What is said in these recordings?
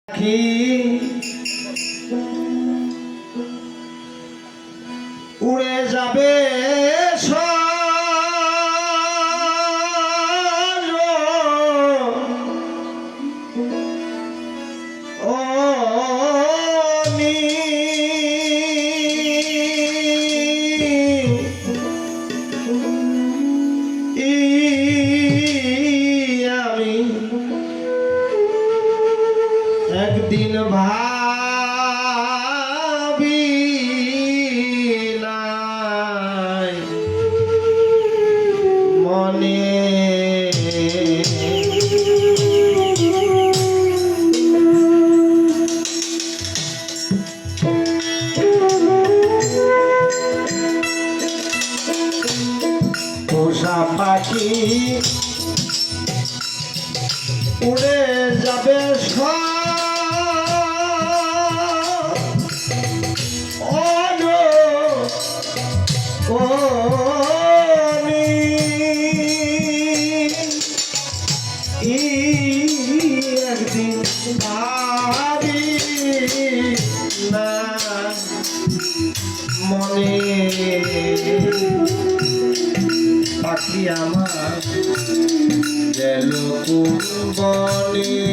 কি উড়ে যাবে একদিন ভাবি নাই মনে পোষা পাখি উড়ে যাবে একদিন ভাবি না মনে পাখি আমার গেল কোন বনে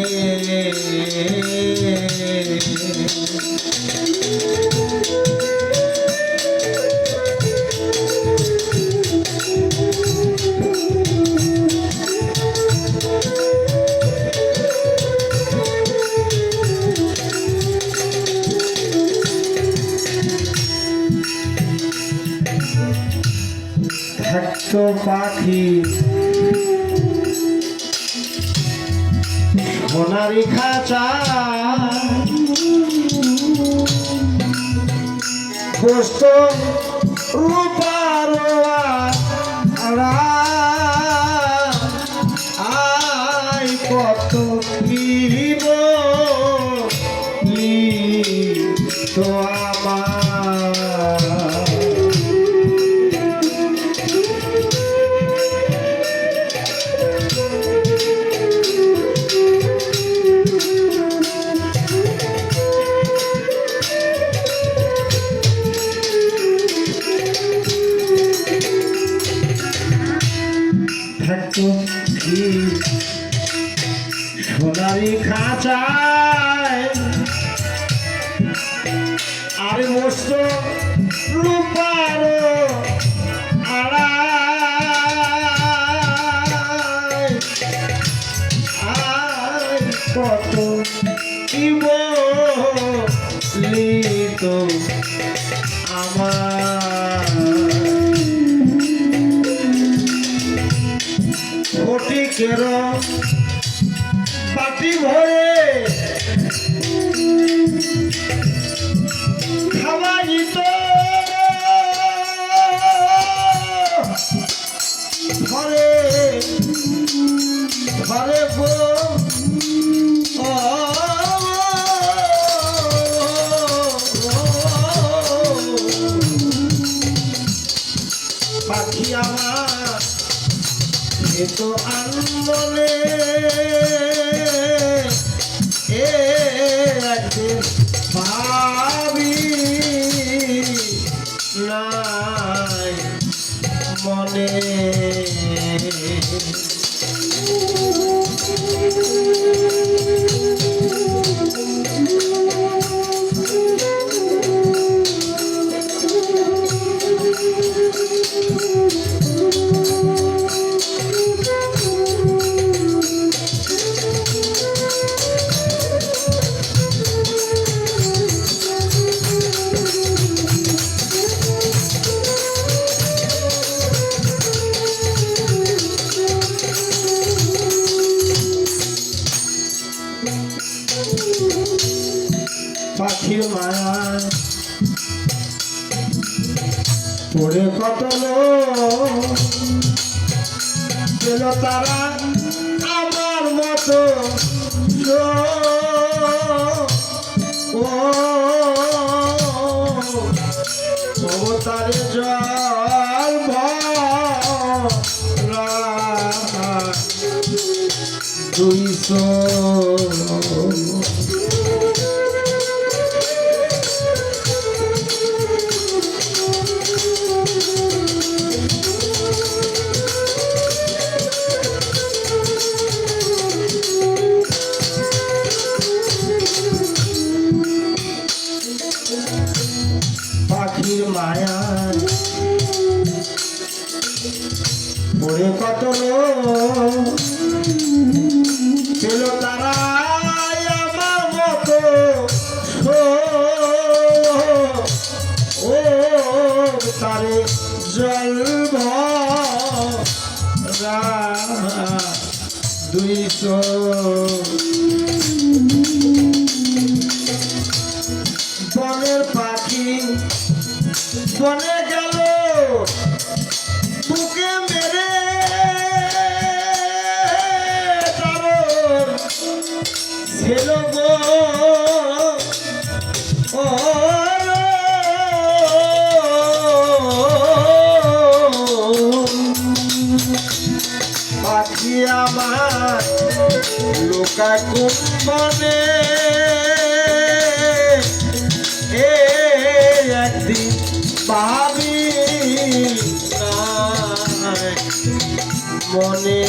থাকতো পাখি সোনারি খাঁচা বসত রূপার আই কত পিব তো আমার থাকতো সোনারি খাঁচায় আর মস্ত রূপার আড়াই আর কত কি বলিত আমার ফটিকের বাটি ভরে খাওয়াইত ঘরে ঘরে গো পাখি আমার তো আনন্দে একদিন ভাবি নাই মনে পাখির মায়া পড়ে কত পেল তারা আমার মতো তারে জল ভরা 200 দুই বনের পাখি বনে গেল বুকে মেরে ছিল গো ও পাখি আমার লোকা কুম্বনে একদিন ভাবি মনে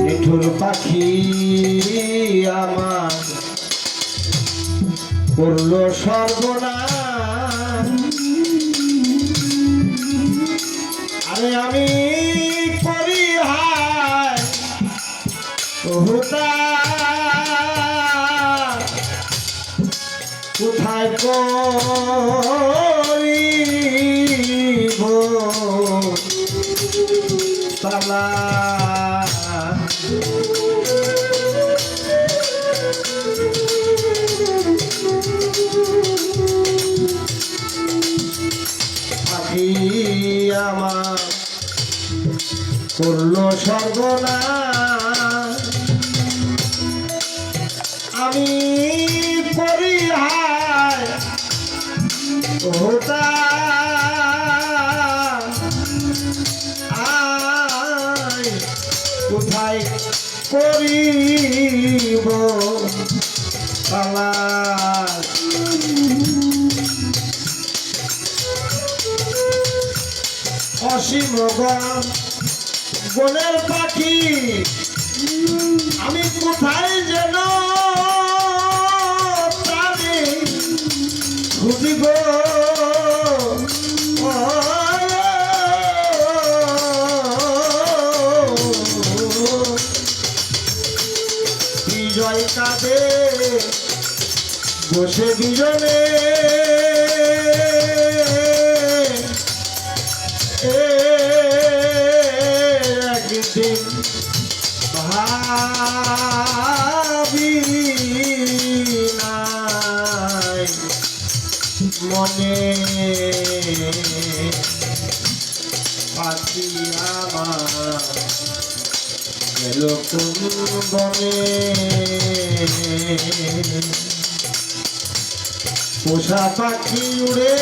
নিঠুর পাখি আমার করলো সর্বনাশ আরে আমি করি হায় হুতা কোথায় করিব তালা পাখি আমার করলো সর্বনাশ আমি করি হায় হোতা আয় কোথায় করিব পালা অসীম বনের পাখি আমি কোথায় যেন তারে খুঁজিব বিজয় কাঁদে বসে বিজনে একদিন ভাবি নাই মনে পাখি আমার গেল কোন বনে পোষা পাখি উড়ে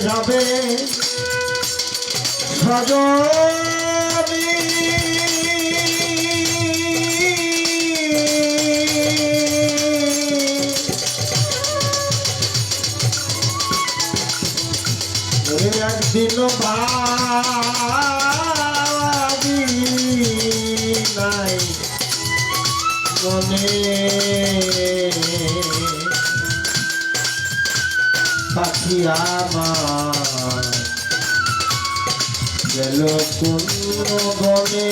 যাবে সজনী একদিন ভাবি নাই মনে পাখি আমার গেল কোন বনে